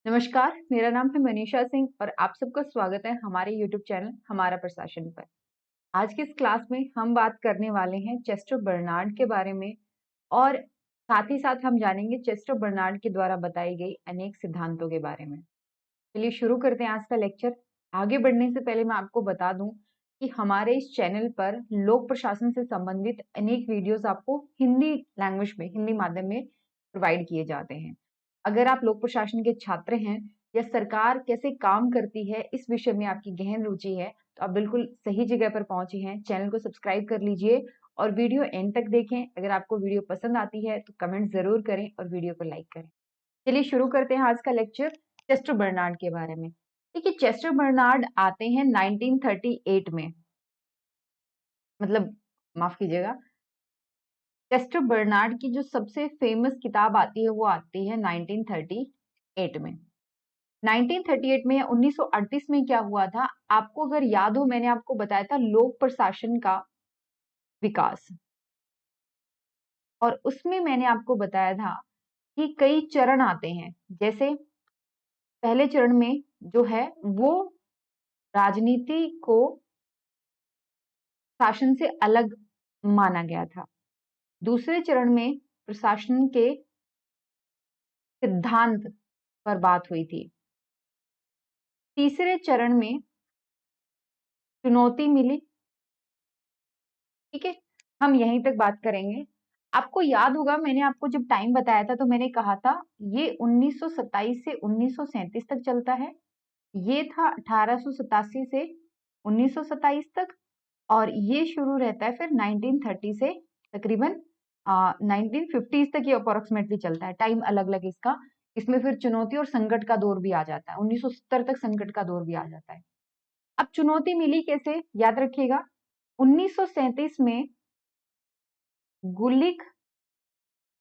नमस्कार, मेरा नाम है मनीषा सिंह और आप सबका स्वागत है हमारे यूट्यूब चैनल हमारा प्रशासन पर। आज की इस क्लास में हम बात करने वाले हैं चेस्टर बर्नार्ड के बारे में और साथ ही साथ हम जानेंगे चेस्टर बर्नार्ड के द्वारा बताई गई अनेक सिद्धांतों के बारे में। चलिए शुरू करते हैं आज का लेक्चर। आगे बढ़ने से पहले मैं आपको बता दूं कि हमारे इस चैनल पर लोक प्रशासन से संबंधित अनेक वीडियोस आपको हिंदी लैंग्वेज में, हिंदी माध्यम में प्रोवाइड किए जाते हैं। अगर आप लोक प्रशासन के छात्र हैं या सरकार कैसे काम करती है इस विषय में आपकी गहन रुचि है, तो आप बिल्कुल सही जगह पर पहुंचे हैं। चैनल को सब्सक्राइब कर लीजिए और वीडियो एंड तक देखें। अगर आपको वीडियो पसंद आती है तो कमेंट जरूर करें और वीडियो को लाइक करें। चलिए शुरू करते हैं आज का लेक्चर चेस्टर बर्नार्ड के बारे में। देखिए, चेस्टर बर्नार्ड आते हैं 1938 में, मतलब माफ कीजिएगा, चेस्टर बर्नार्ड की जो सबसे फेमस किताब आती है वो आती है 1938 में। 1938 में या 1938 में क्या हुआ था, आपको अगर याद हो, मैंने आपको बताया था लोक प्रशासन का विकास, और उसमें मैंने आपको बताया था कि कई चरण आते हैं। जैसे पहले चरण में जो है वो राजनीति को शासन से अलग माना गया था। दूसरे चरण में प्रशासन के सिद्धांत पर बात हुई थी। तीसरे चरण में चुनौती मिली। ठीक है, हम यहीं तक बात करेंगे। आपको याद होगा, मैंने आपको जब टाइम बताया था तो मैंने कहा था ये 1927 से 1937 तक चलता है। ये था 1887 से 1927 तक, और ये शुरू रहता है फिर 1930 से तकरीबन 1950 तक ये अप्रोक्सीमेटली चलता है। टाइम अलग अलग इसका, इसमें फिर चुनौती और संकट का दौर भी आ जाता है। 1970 तक संकट का दौर भी आ जाता है। अब चुनौती मिली कैसे, याद रखिएगा। 1937 में गुलिक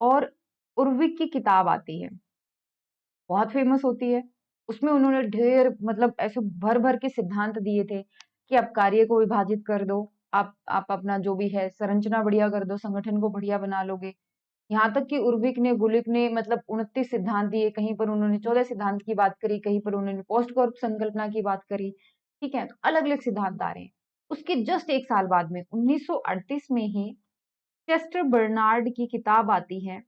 और उर्विक की किताब आती है, बहुत फेमस होती है। उसमें उन्होंने ढेर, मतलब ऐसे भर भर के सिद्धांत दिए थे कि आप कार्य को विभाजित कर दो, आप अपना जो भी है संरचना बढ़िया कर दो, संगठन को बढ़िया बना लोगे। यहाँ तक कि उर्विक ने, गुलिक ने मतलब 29 सिद्धांत दिए। कहीं पर उन्होंने 14 सिद्धांत की बात करी, कहीं पर उन्होंने पोस्ट कॉर्प संकल्पना की बात करी। ठीक है, तो अलग अलग सिद्धांत आ रहे हैं। उसके जस्ट एक साल बाद में 1938 में ही चेस्टर बर्नार्ड की किताब आती है,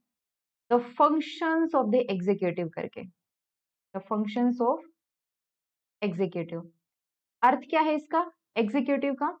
the functions of the executive करके। द फंक्शंस ऑफ एग्जीक्यूटिव, अर्थ क्या है इसका, एग्जीक्यूटिव का?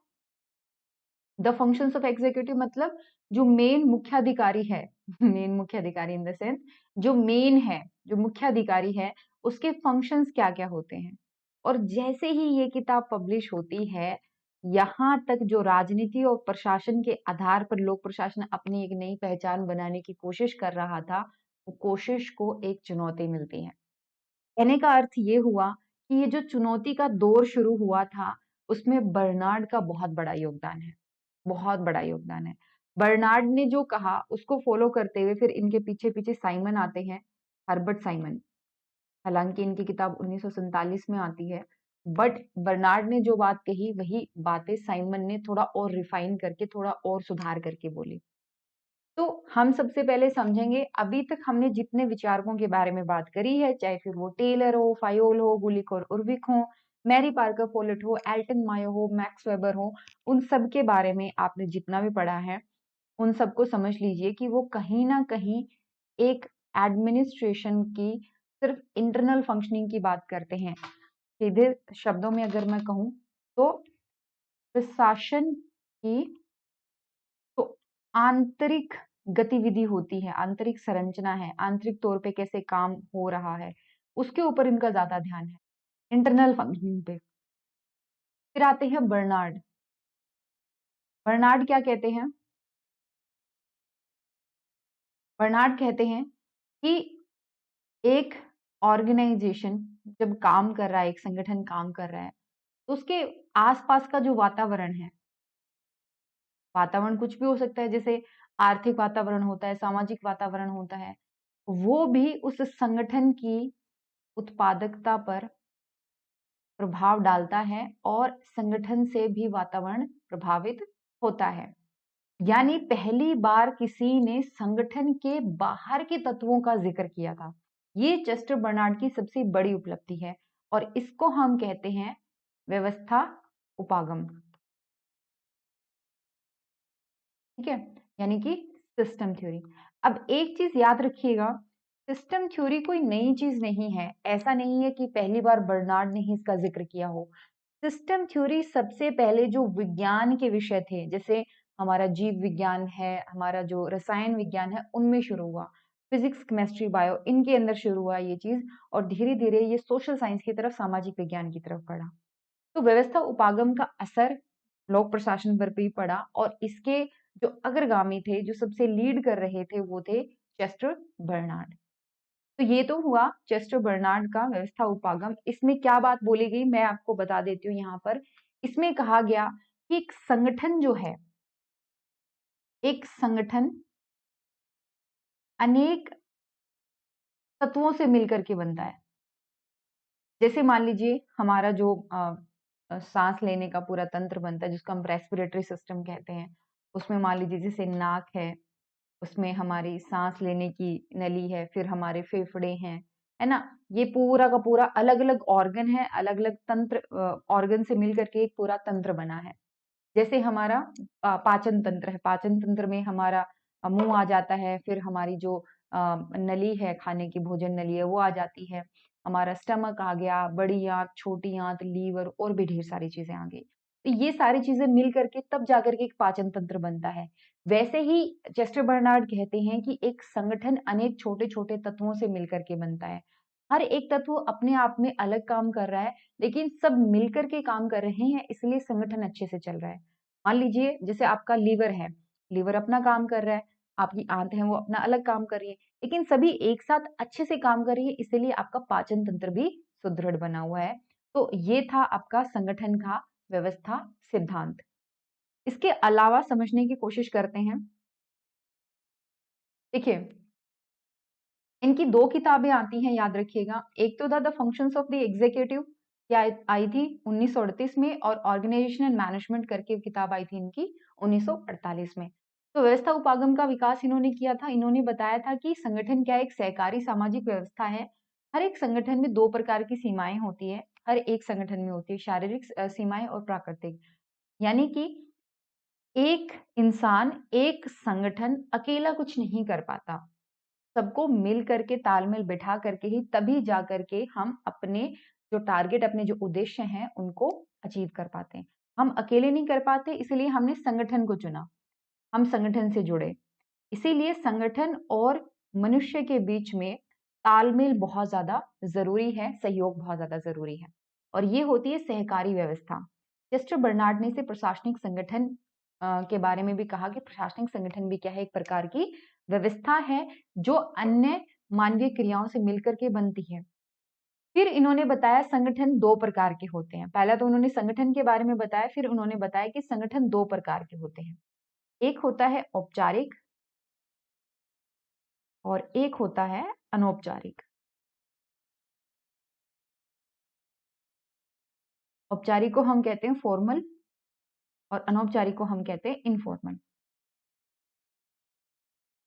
द फंक्शंस ऑफ एग्जीक्यूटिव मतलब जो मेन मुख्याधिकारी है, मेन मुख्याधिकारी इन द सेंस जो मेन है, जो मुख्याधिकारी है, उसके फंक्शंस क्या क्या होते हैं। और जैसे ही ये किताब पब्लिश होती है, यहाँ तक जो राजनीति और प्रशासन के आधार पर लोक प्रशासन अपनी एक नई पहचान बनाने की कोशिश कर रहा था, वो कोशिश को एक चुनौती मिलती है। कहने का अर्थ ये हुआ कि ये जो चुनौती का दौर शुरू हुआ था, उसमें बर्नार्ड का बहुत बड़ा योगदान है, बहुत बड़ा योगदान है। बर्नार्ड ने जो कहा उसको फॉलो करते हुए फिर इनके पीछे पीछे साइमन आते हैं, हर्बर्ट साइमन। हालांकि इनकी किताब 1947 में आती है, बट बर्नार्ड ने जो बात कही वही बातें साइमन ने थोड़ा और रिफाइन करके, थोड़ा और सुधार करके बोली। तो हम सबसे पहले समझेंगे, अभी तक हमने जितने विचारकों के बारे में बात करी है, चाहे फिर वो टेलर हो, फायोल हो, गुलिक और उर्विक हो, मैरी पार्कर फोलेट हो, एल्टन मायो हो, मैक्स वेबर हो, उन सब के बारे में आपने जितना भी पढ़ा है, उन सबको समझ लीजिए कि वो कहीं ना कहीं एक एडमिनिस्ट्रेशन की सिर्फ इंटरनल फंक्शनिंग की बात करते हैं। सीधे शब्दों में अगर मैं कहूँ तो प्रशासन की तो आंतरिक गतिविधि होती है, आंतरिक संरचना है, आंतरिक तौर पे कैसे काम हो रहा है, उसके ऊपर इनका ज्यादा ध्यान है, इंटरनल फंक्शनिंग पे। फिर आते हैं बर्नार्ड। बर्नार्ड क्या कहते हैं? बर्नार्ड कहते हैं कि एक ऑर्गेनाइजेशन जब काम कर रहा है, एक संगठन काम कर रहा है, तो उसके आसपास का जो वातावरण है, वातावरण कुछ भी हो सकता है, जैसे आर्थिक वातावरण होता है, सामाजिक वातावरण होता है, वो भी उस संगठन की उत्पादकता पर प्रभाव डालता है और संगठन से भी वातावरण प्रभावित होता है। यानी पहली बार किसी ने संगठन के बाहर के तत्वों का जिक्र किया था। ये चेस्टर बर्नार्ड की सबसे बड़ी उपलब्धि है और इसको हम कहते हैं व्यवस्था उपागम। ठीक है, यानी कि सिस्टम थ्योरी। अब एक चीज याद रखिएगा, सिस्टम थ्योरी कोई नई चीज नहीं है। ऐसा नहीं है कि पहली बार बर्नार्ड ने ही इसका जिक्र किया हो। सिस्टम थ्योरी सबसे पहले जो विज्ञान के विषय थे, जैसे हमारा जीव विज्ञान है, हमारा जो रसायन विज्ञान है, उनमें शुरू हुआ। फिजिक्स, केमिस्ट्री, बायो, इनके अंदर शुरू हुआ ये चीज, और धीरे धीरे ये सोशल साइंस की तरफ, सामाजिक विज्ञान की तरफ बढ़ा। तो व्यवस्था उपागम का असर लोक प्रशासन पर भी पड़ा, और इसके जो अग्रगामी थे, जो सबसे लीड कर रहे थे, वो थे चेस्टर बर्नार्ड। तो ये तो हुआ चेस्टर बर्नार्ड का व्यवस्था उपागम। इसमें क्या बात बोली गई मैं आपको बता देती हूँ यहाँ पर। इसमें कहा गया कि एक संगठन जो है, एक संगठन अनेक तत्वों से मिलकर के बनता है। जैसे मान लीजिए हमारा जो सांस लेने का पूरा तंत्र बनता है, जिसको हम रेस्पिरेटरी सिस्टम कहते हैं, उसमें मान लीजिए जैसे नाक है, उसमें हमारी सांस लेने की नली है, फिर हमारे फेफड़े हैं, है ना। ये पूरा का पूरा अलग अलग ऑर्गन है, अलग अलग तंत्र, ऑर्गन से मिलकर के एक पूरा तंत्र बना है। जैसे हमारा पाचन तंत्र है, पाचन तंत्र में हमारा मुंह आ जाता है, फिर हमारी जो नली है, खाने की भोजन नली है, वो आ जाती है। हमारा स्टमक आ गया, बड़ी आंत, छोटी आंत, लीवर, और भी ढेर सारी चीजें आ गई। तो ये सारी चीजें मिल करके तब जाकर के एक पाचन तंत्र बनता है। वैसे ही चेस्टर बर्नार्ड कहते हैं कि एक संगठन अनेक छोटे छोटे तत्वों से मिलकर के बनता है। हर एक तत्व अपने आप में अलग काम कर रहा है, लेकिन सब मिलकर के काम कर रहे हैं, इसलिए संगठन अच्छे से चल रहा है। मान लीजिए जैसे आपका लीवर है, लीवर अपना काम कर रहा है, आपकी आंत है वो अपना अलग काम कर रही है, लेकिन सभी एक साथ अच्छे से काम कर रही है, इसीलिए आपका पाचन तंत्र भी सुदृढ़ बना हुआ है। तो ये था आपका संगठन का व्यवस्था सिद्धांत। इसके अलावा समझने की कोशिश करते हैं। देखिए, इनकी दो किताबें आती हैं, याद रखिएगा। एक तो the functions of the executive, क्या आई थी 1938 में, और ऑर्गेनाइजेशन एंड मैनेजमेंट करके किताब आई थी इनकी 1948 में। तो व्यवस्था उपागम का विकास इन्होंने किया था। इन्होंने बताया था कि संगठन क्या एक सहकारी सामाजिक व्यवस्था है। हर एक संगठन में दो प्रकार की सीमाएं होती है, हर एक संगठन में होती है, शारीरिक सीमाएं और प्राकृतिक। यानी कि एक इंसान, एक संगठन अकेला कुछ नहीं कर पाता, सबको मिल करके तालमेल बिठा करके ही तभी जा करके हम अपने जो टारगेट, अपने जो उद्देश्य हैं, उनको अचीव कर पाते हैं। हम अकेले नहीं कर पाते, इसलिए हमने संगठन को चुना, हम संगठन से जुड़े। इसीलिए संगठन और मनुष्य के बीच में तालमेल बहुत ज्यादा जरूरी है, सहयोग बहुत ज्यादा जरूरी है, और ये होती है सहकारी व्यवस्था। चेस्टर बर्नार्ड ने इसे प्रशासनिक संगठन के बारे में भी कहा कि प्रशासनिक संगठन भी क्या है, एक प्रकार की व्यवस्था है जो अन्य मानवीय क्रियाओं से मिलकर के बनती है। फिर इन्होंने बताया संगठन दो प्रकार के होते हैं। पहला तो उन्होंने संगठन के बारे में बताया, फिर उन्होंने बताया कि संगठन दो प्रकार के होते हैं। एक होता है औपचारिक और एक होता है अनौपचारिक। औपचारिक को हम कहते हैं फॉर्मल, और अनौपचारिक को हम कहते हैं इनफॉर्मल।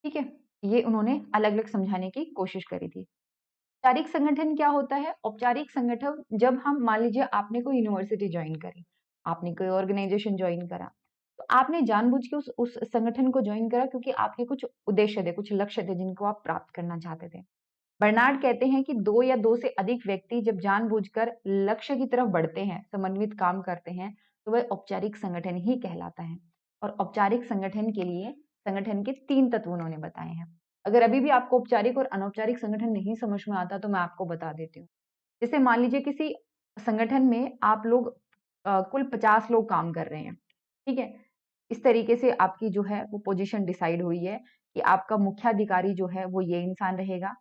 ठीक है, ये उन्होंने अलग अलग समझाने की कोशिश करी थी। औपचारिक संगठन क्या होता है? औपचारिक संगठन, जब हम मान लीजिए आपने कोई यूनिवर्सिटी ज्वाइन करी, आपने कोई ऑर्गेनाइजेशन ज्वाइन करा, तो आपने जानबूझ के उस संगठन को ज्वाइन करा क्योंकि आपके कुछ उद्देश्य थे, कुछ लक्ष्य थे जिनको आप प्राप्त करना चाहते थे। बर्नार्ड कहते हैं कि दो या दो से अधिक व्यक्ति जब जानबूझकर लक्ष्य की तरफ बढ़ते हैं, समन्वित काम करते हैं, तो वह औपचारिक संगठन ही कहलाता है। और औपचारिक संगठन के लिए संगठन के तीन तत्व उन्होंने बताए हैं। अगर अभी भी आपको औपचारिक और अनौपचारिक संगठन नहीं समझ में आता तो मैं आपको बता देती हूँ। जैसे मान लीजिए किसी संगठन में आप लोग कुल 50 लोग काम कर रहे हैं, ठीक है। इस तरीके से आपकी जो है वो पोजीशन डिसाइड हुई है कि आपका मुख्याधिकारी जो है वो ये इंसान रहेगा,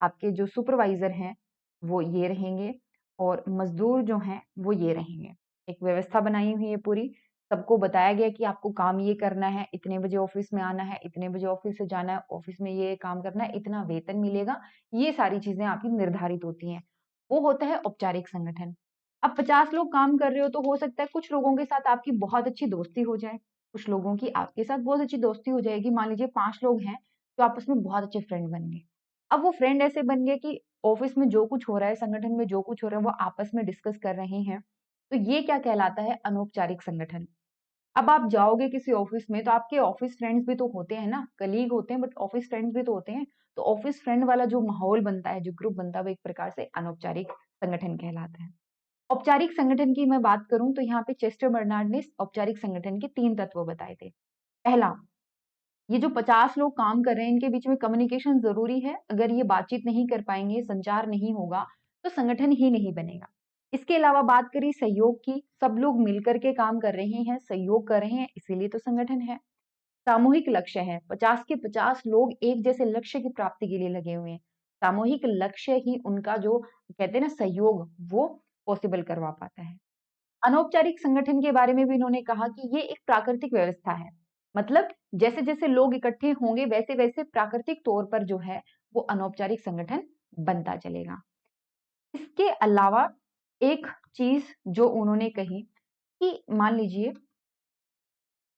आपके जो सुपरवाइजर हैं वो ये रहेंगे, और मजदूर जो हैं वो ये रहेंगे। एक व्यवस्था बनाई हुई है पूरी, सबको बताया गया कि आपको काम ये करना है, इतने बजे ऑफिस में आना है, इतने बजे ऑफिस से जाना है, ऑफिस में ये काम करना है, इतना वेतन मिलेगा। ये सारी चीजें आपकी निर्धारित होती हैं। वो होता है औपचारिक संगठन। अब 50 लोग काम कर रहे हो तो हो सकता है कुछ लोगों के साथ आपकी बहुत अच्छी दोस्ती हो जाए, कुछ लोगों की आपके साथ बहुत अच्छी दोस्ती हो जाएगी। मान लीजिए 5 लोग हैं तो आपस में बहुत अच्छे फ्रेंड बन गए। अब वो फ्रेंड ऐसे बन गए कि ऑफिस में जो कुछ हो रहा है, संगठन में जो कुछ हो रहा है, वो आपस में डिस्कस कर रहे हैं। तो ये क्या कहलाता है? अनौपचारिक संगठन। अब आप जाओगे किसी ऑफिस में तो आपके ऑफिस फ्रेंड्स भी तो होते हैं ना, कलीग होते हैं बट ऑफिस फ्रेंड्स भी तो होते हैं। तो ऑफिस फ्रेंड वाला जो माहौल बनता है, जो ग्रुप बनता है, वो एक प्रकार से अनौपचारिक संगठन कहलाता है। औपचारिक संगठन की मैं बात करूं तो यहाँ पे चेस्टर बर्नार्ड ने औपचारिक संगठन के 3 तत्व बताए थे। पहला, ये जो 50 लोग काम कर रहे हैं, इनके बीच में कम्युनिकेशन जरूरी है। अगर ये बातचीत नहीं कर पाएंगे, संचार नहीं होगा, तो संगठन ही नहीं बनेगा। इसके अलावा बात करी सहयोग की, सब लोग मिलकर के काम कर रहे हैं, सहयोग कर रहे हैं, इसीलिए तो संगठन है। सामूहिक लक्ष्य है, 50 के 50 लोग एक जैसे लक्ष्य की प्राप्ति के लिए लगे हुए हैं। सामूहिक लक्ष्य ही उनका जो कहते हैं ना सहयोग, वो पॉसिबल करवा पाता है। अनौपचारिक संगठन के बारे में भी इन्होंने कहा कि ये एक प्राकृतिक व्यवस्था है। मतलब जैसे जैसे लोग इकट्ठे होंगे वैसे वैसे प्राकृतिक तौर पर जो है वो अनौपचारिक संगठन बनता चलेगा। इसके अलावा एक चीज जो उन्होंने कही कि मान लीजिए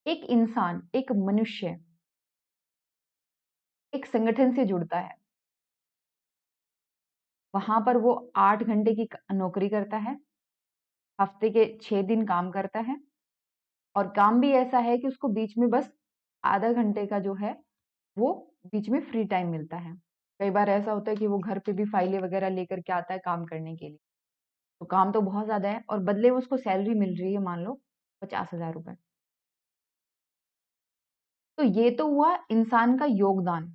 एक इंसान, एक मनुष्य एक संगठन से जुड़ता है, वहां पर वो 8 घंटे की नौकरी करता है, हफ्ते के 6 दिन काम करता है, और काम भी ऐसा है कि उसको बीच में बस आधा घंटे का जो है वो बीच में फ्री टाइम मिलता है। कई बार ऐसा होता है कि वो घर पे भी फाइलें वगैरह लेकर के आता है काम करने के लिए। तो काम तो बहुत ज्यादा है और बदले में उसको सैलरी मिल रही है मान लो 50,000 रुपए। तो ये तो हुआ इंसान का योगदान,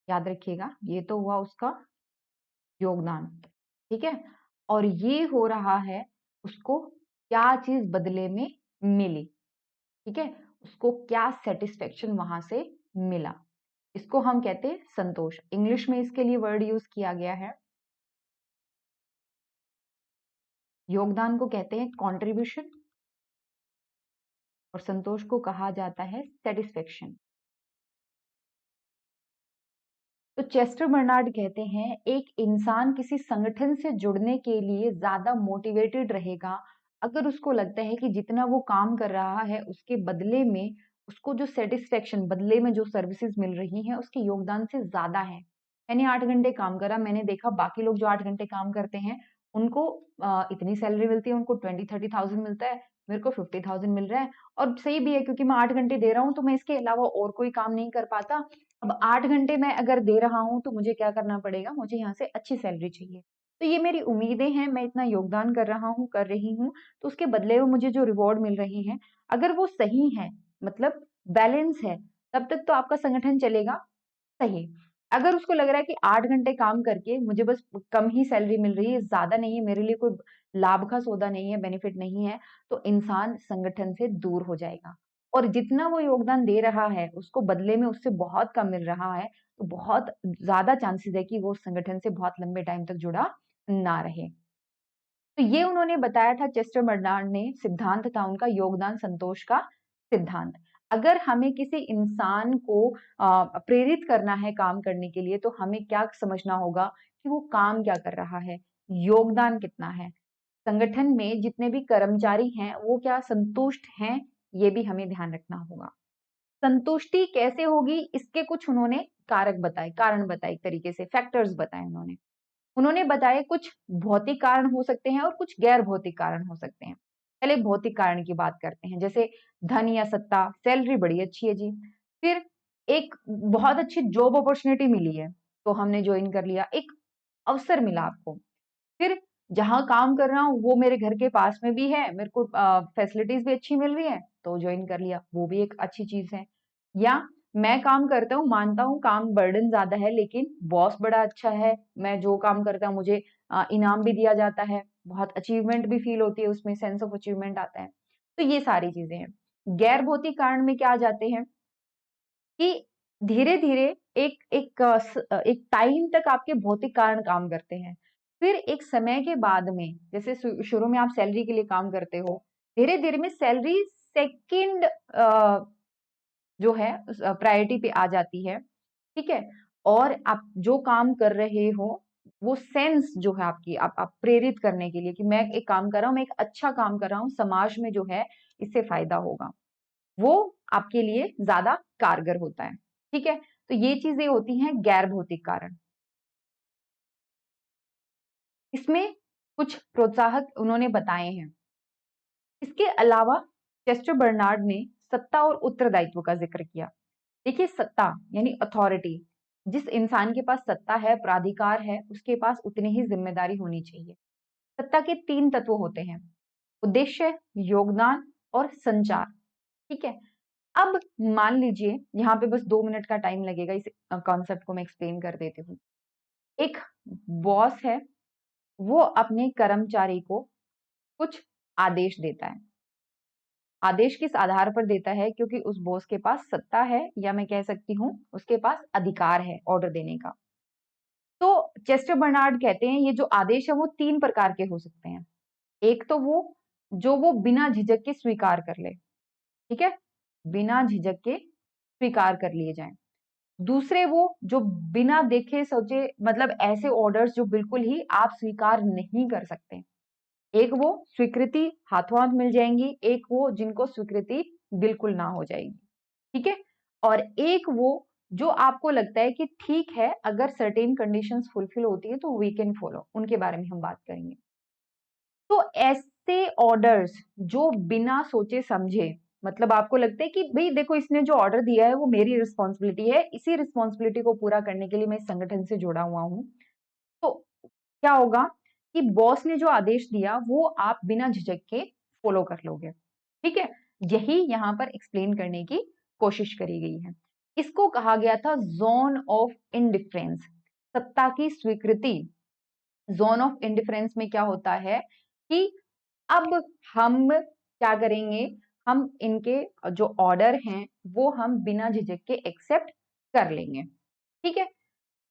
याद रखिएगा, ये तो हुआ उसका योगदान। ठीक है। और ये हो रहा है उसको क्या चीज बदले में मिली। ठीक है। उसको क्या सेटिस्फेक्शन वहां से मिला, इसको हम कहते हैं संतोष। इंग्लिश में इसके लिए वर्ड यूज किया गया है, योगदान को कहते हैं कंट्रीब्यूशन और संतोष को कहा जाता है सेटिस्फेक्शन। तो चेस्टर बर्नार्ड कहते हैं एक इंसान किसी संगठन से जुड़ने के लिए ज्यादा मोटिवेटेड रहेगा अगर उसको लगता है कि जितना वो काम कर रहा है उसके बदले में उसको जो सेटिस्फेक्शन, बदले में जो सर्विसेज मिल रही हैं उसके योगदान से ज्यादा है। मैंने 8 घंटे काम करा, मैंने देखा बाकी लोग जो 8 घंटे काम करते हैं उनको इतनी सैलरी मिलती है, उनको 20-30,000 मिलता है, मेरे को 50,000 मिल रहा है। और सही भी है क्योंकि मैं 8 घंटे दे रहा हूँ तो मैं इसके अलावा और कोई काम नहीं कर पाता। अब 8 घंटे मैं अगर दे रहा हूँ तो मुझे क्या करना पड़ेगा, मुझे यहाँ से अच्छी सैलरी चाहिए। तो ये मेरी उम्मीदें हैं, मैं इतना योगदान कर रहा हूँ, कर रही हूँ, तो उसके बदले में मुझे जो रिवॉर्ड मिल रही है अगर वो सही है, मतलब बैलेंस है, तब तक तो आपका संगठन चलेगा। सही। अगर उसको लग रहा है कि 8 घंटे काम करके मुझे बस कम ही सैलरी मिल रही है, ज्यादा नहीं है, मेरे लिए कोई लाभ का सौदा नहीं है, बेनिफिट नहीं है, तो इंसान संगठन से दूर हो जाएगा। और जितना वो योगदान दे रहा है उसको बदले में उससे बहुत कम मिल रहा है, तो बहुत ज्यादा चांसेस है कि वो संगठन से बहुत लंबे टाइम तक जुड़ा ना रहे। तो ये उन्होंने बताया था, चेस्टर बर्नार्ड ने सिद्धांत था उनका योगदान संतोष का सिद्धांत। अगर हमें किसी इंसान को प्रेरित करना है काम करने के लिए तो हमें क्या समझना होगा कि वो काम क्या कर रहा है, योगदान कितना है, संगठन में जितने भी कर्मचारी हैं वो क्या संतुष्ट हैं, ये भी हमें ध्यान रखना होगा। संतुष्टि कैसे होगी इसके कुछ उन्होंने कारक बताए, कारण बताए, एक तरीके से फैक्टर्स बताए उन्होंने। उन्होंने बताया कुछ भौतिक कारण हो सकते हैं और कुछ गैर भौतिक कारण हो सकते हैं। पहले भौतिक कारण की बात करते हैं, जैसे धन या सत्ता, सैलरी बड़ी अच्छी है जी, फिर एक बहुत अच्छी जॉब अपॉर्चुनिटी मिली है तो हमने ज्वाइन कर लिया, एक अवसर मिला आपको। फिर जहां काम कर रहा हूँ वो मेरे घर के पास में भी है, मेरे को फैसिलिटीज भी अच्छी मिल रही है तो ज्वाइन कर लिया, वो भी एक अच्छी चीज है। या मैं काम करता हूँ, मानता हूँ काम बर्डन ज्यादा है लेकिन बॉस बड़ा अच्छा है, मैं जो काम करता हूँ मुझे इनाम भी दिया जाता है, बहुत अचीवमेंट भी फील होती है उसमें, सेंस ऑफ अचीवमेंट आता है। तो ये सारी चीजें हैं। गैर भौतिक कारण में क्या आ जाते हैं कि धीरे धीरे एक टाइम तक आपके भौतिक कारण काम करते हैं, फिर एक समय के बाद में, जैसे शुरू में आप सैलरी के लिए काम करते हो, धीरे धीरे में सैलरी सेकंड जो है प्रायोरिटी पे आ जाती है। ठीक है। और आप जो काम कर रहे हो वो सेंस जो है आपकी, आप प्रेरित करने के लिए कि मैं एक काम कर रहा हूँ, मैं एक अच्छा काम कर रहा हूँ, समाज में जो है इससे फायदा होगा, वो आपके लिए ज्यादा कारगर होता है। ठीक है। तो ये चीजें होती हैं गैर भौतिक कारण। इसमें कुछ प्रोत्साहक उन्होंने बताए हैं। इसके अलावा चेस्टर बर्नार्ड ने सत्ता और उत्तरदायित्व का जिक्र किया। देखिए, सत्ता यानी अथॉरिटी, जिस इंसान के पास सत्ता है, प्राधिकार है, उसके पास उतनी ही जिम्मेदारी होनी चाहिए। सत्ता के 3 तत्व होते हैं: उद्देश्य, योगदान और संचार। ठीक है। अब मान लीजिए, यहाँ पे बस 2 मिनट का टाइम लगेगा, इस कॉन्सेप्ट को मैं एक्सप्लेन कर देती हूँ। एक बॉस है, वो अपने कर्मचारी को कुछ आदेश देता है। आदेश किस आधार पर देता है? क्योंकि उस बॉस के पास सत्ता है, या मैं कह सकती हूँ उसके पास अधिकार है ऑर्डर देने का। तो चेस्टर बर्नार्ड कहते हैं ये जो आदेश है वो 3 प्रकार के हो सकते हैं। एक तो वो जो वो बिना झिझक के स्वीकार कर ले, ठीक है, बिना झिझक के स्वीकार कर लिए जाएं। दूसरे वो जो बिना देखे सोचे, मतलब ऐसे ऑर्डर्स जो बिल्कुल ही आप स्वीकार नहीं कर सकते। एक वो स्वीकृति हाथों हाथ मिल जाएंगी, एक वो जिनको स्वीकृति बिल्कुल ना हो जाएगी। ठीक है। और एक वो जो आपको लगता है कि ठीक है, अगर सर्टेन कंडीशंस फुलफिल होती है तो वी कैन फॉलो, उनके बारे में हम बात करेंगे। तो ऐसे ऑर्डर्स जो बिना सोचे समझे, मतलब आपको लगता है कि भाई देखो, इसने जो ऑर्डर दिया है वो मेरी रिस्पॉन्सिबिलिटी है, इसी रिस्पॉन्सिबिलिटी को पूरा करने के लिए मैं इस संगठन से जुड़ा हुआ हूं, तो क्या होगा कि बॉस ने जो आदेश दिया वो आप बिना झिझक के फॉलो कर लोगे। ठीक है। यही यहां पर एक्सप्लेन करने की कोशिश करी गई है। इसको कहा गया था जोन ऑफ इंडिफरेंस, सत्ता की स्वीकृति। जोन ऑफ इंडिफरेंस में क्या होता है कि अब हम क्या करेंगे, हम इनके जो ऑर्डर हैं वो हम बिना झिझक के एक्सेप्ट कर लेंगे। ठीक है।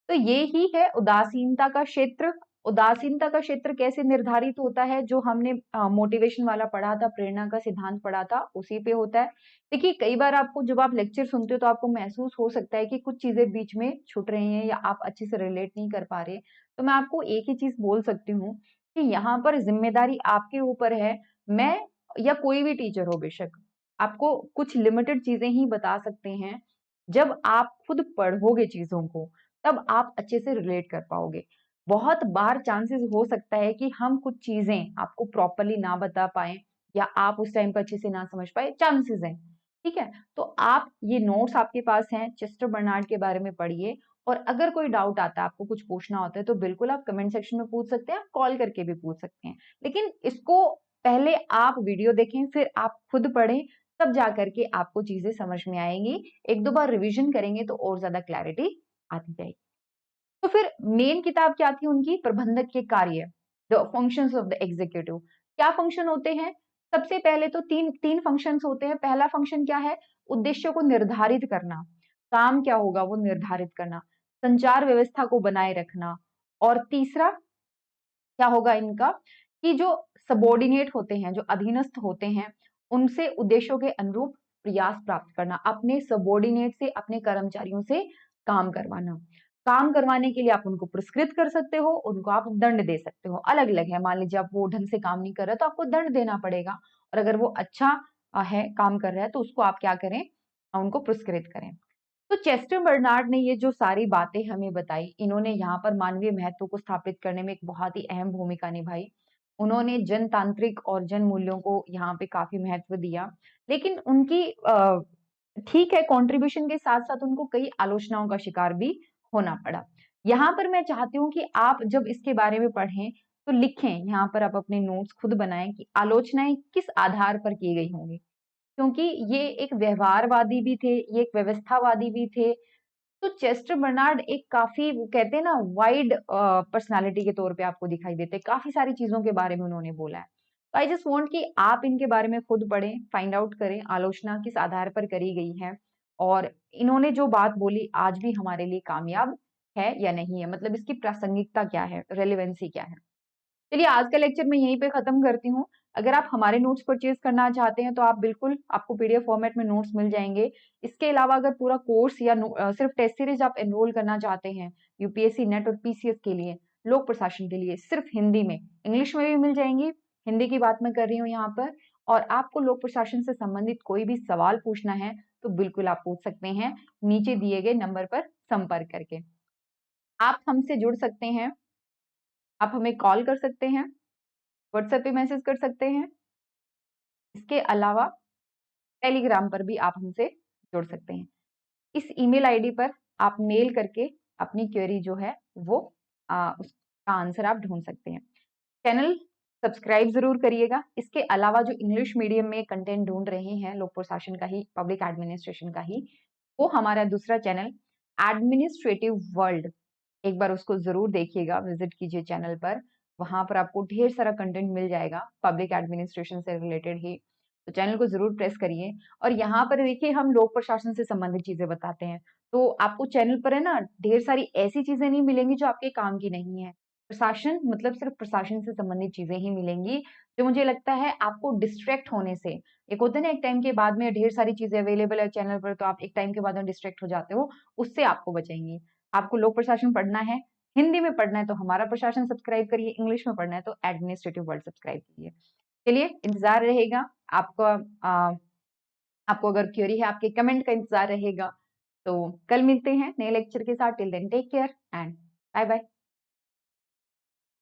तो ये ही है उदासीनता का क्षेत्र। उदासीनता का क्षेत्र कैसे निर्धारित होता है? जो हमने मोटिवेशन वाला पढ़ा था, प्रेरणा का सिद्धांत पढ़ा था, उसी पे होता है। देखिए, कई बार आपको जब आप लेक्चर सुनते हो तो आपको महसूस हो सकता है कि कुछ चीजें बीच में छूट रही हैं या आप अच्छे से रिलेट नहीं कर पा रहे। तो मैं आपको एक ही चीज बोल सकती हूँ कि यहाँ पर जिम्मेदारी आपके ऊपर है। मैं या कोई भी टीचर हो बेशक, आपको कुछ लिमिटेड चीजें ही बता सकते हैं। जब आप खुद पढ़ोगे चीजों को, तब आप अच्छे से रिलेट कर पाओगे। बहुत बार चांसेस हो सकता है कि हम कुछ चीजें आपको प्रॉपरली ना बता पाए, या आप उस टाइम पर अच्छे से ना समझ पाए, चांसेस हैं। ठीक है। तो आप ये नोट्स आपके पास हैं, चेस्टर बर्नार्ड के बारे में पढ़िए। और अगर कोई डाउट आता है, आपको कुछ पूछना होता है, तो बिल्कुल आप कमेंट सेक्शन में पूछ सकते हैं, आप कॉल करके भी पूछ सकते हैं। लेकिन इसको पहले आप वीडियो देखें, फिर आप खुद पढ़ें, तब जाकर के आपको चीजें समझ में आएंगी। एक दो बार रिवीजन करेंगे तो और ज्यादा क्लैरिटी आती जाएगी। तो फिर मेन किताब क्या थी उनकी? प्रबंधक के कार्य, the functions of the executive. क्या फंक्शन होते हैं? सबसे पहले तो तीन तीन फंक्शंस होते हैं। पहला फंक्शन क्या है? उद्देश्य को निर्धारित करना। काम क्या होगा वो निर्धारित करना। संचार व्यवस्था को बनाए रखना। और तीसरा क्या होगा इनका, कि जो सबॉर्डिनेट होते हैं, जो अधीनस्थ होते हैं, उनसे उद्देश्यों के अनुरूप प्रयास प्राप्त करना। अपने सबॉर्डिनेट से, अपने कर्मचारियों से काम करवाना। काम करवाने के लिए आप उनको पुरस्कृत कर सकते हो, उनको आप दंड दे सकते हो, अलग अलग है। मान लीजिए आप वो ढंग से काम नहीं कर रहे तो आपको दंड देना पड़ेगा, और अगर वो अच्छा है, काम कर रहा है, तो उसको आप क्या करें, उनको पुरस्कृत करें। तो चेस्टर बर्नार्ड ने ये जो सारी बातें हमें बताई, इन्होंने यहाँ पर मानवीय महत्व को स्थापित करने में एक बहुत ही अहम भूमिका निभाई। उन्होंने जनतांत्रिक और जन मूल्यों को यहाँ पे काफी महत्व दिया। लेकिन उनकी ठीक है, कंट्रीब्यूशन के साथ साथ उनको कई आलोचनाओं का शिकार भी होना पड़ा। यहाँ पर मैं चाहती हूँ कि आप जब इसके बारे में पढ़ें तो लिखें, यहाँ पर आप अपने नोट्स खुद बनाएं कि आलोचनाएं किस आधार पर की गई होंगी। क्योंकि ये एक व्यवहारवादी भी थे, ये एक व्यवस्थावादी भी थे। तो चेस्टर बर्नार्ड एक काफी, वो कहते हैं ना, वाइड पर्सनालिटी के तौर पे आपको दिखाई देते हैं। काफी सारी चीजों के बारे में उन्होंने बोला है। तो आई जस्ट वांट कि आप इनके बारे में खुद पढ़ें, फाइंड आउट करें आलोचना किस आधार पर करी गई है, और इन्होंने जो बात बोली आज भी हमारे लिए कामयाब है या नहीं है, मतलब इसकी प्रासंगिकता क्या है, रेलेवेंसी क्या है। चलिए, आज का लेक्चर मैं यहीं पे खत्म करती हूँ। अगर आप हमारे नोट्स परचेज करना चाहते हैं तो आप बिल्कुल, आपको पीडीएफ फॉर्मेट में नोट्स मिल जाएंगे। इसके अलावा अगर पूरा कोर्स या सिर्फ टेस्ट सीरीज आप एनरोल करना चाहते हैं, यूपीएससी नेट और पीसीएस के लिए, लोक प्रशासन के लिए, सिर्फ हिंदी में, इंग्लिश में भी मिल जाएंगी, हिंदी की बात मैं कर रही हूँ यहाँ पर। और आपको लोक प्रशासन से संबंधित कोई भी सवाल पूछना है तो बिल्कुल आप पूछ सकते हैं, नीचे दिए गए नंबर पर संपर्क करके। आप हमसे जुड़ सकते हैं। आप हमें कॉल कर सकते हैं, व्हाट्सएप पे मैसेज कर सकते हैं। इसके अलावा टेलीग्राम पर भी आप हमसे जुड़ सकते हैं। इस ईमेल आईडी पर आप मेल करके अपनी क्वेरी जो है वो उसका आंसर आप ढूंढ सकते हैं। चैनल सब्सक्राइब जरूर करिएगा। इसके अलावा जो इंग्लिश मीडियम में कंटेंट ढूंढ रहे हैं, लोक प्रशासन का ही, पब्लिक एडमिनिस्ट्रेशन का ही, वो हमारा दूसरा चैनल एडमिनिस्ट्रेटिव वर्ल्ड, एक बार उसको जरूर देखिएगा, विजिट कीजिए चैनल पर। वहां पर आपको ढेर सारा कंटेंट मिल जाएगा पब्लिक एडमिनिस्ट्रेशन से रिलेटेड ही, तो चैनल को जरूर प्रेस करिए। और यहाँ पर देखिए हम लोक प्रशासन से संबंधित चीजें बताते हैं, तो आपको चैनल पर है ना ढेर सारी ऐसी चीजें नहीं मिलेंगी जो आपके काम की नहीं है। प्रशासन मतलब सिर्फ प्रशासन से संबंधित चीजें ही मिलेंगी, जो मुझे लगता है आपको डिस्ट्रैक्ट होने से, एक होता है ना एक टाइम के बाद में ढेर सारी चीजें अवेलेबल है चैनल पर, तो आप एक टाइम के बाद में डिस्ट्रैक्ट हो जाते हो, उससे आपको बचेंगी। आपको लोक प्रशासन पढ़ना है, हिंदी में पढ़ना है तो हमारा प्रशासन सब्सक्राइब करिए, इंग्लिश में पढ़ना है तो एडमिनिस्ट्रेटिव वर्ल्ड सब्सक्राइब कीजिए। चलिए, इंतजार रहेगा आपका। आपको अगर क्वेरी है, आपके कमेंट का इंतजार रहेगा। तो कल मिलते हैं नए लेक्चर के साथ। Till then take care and bye bye.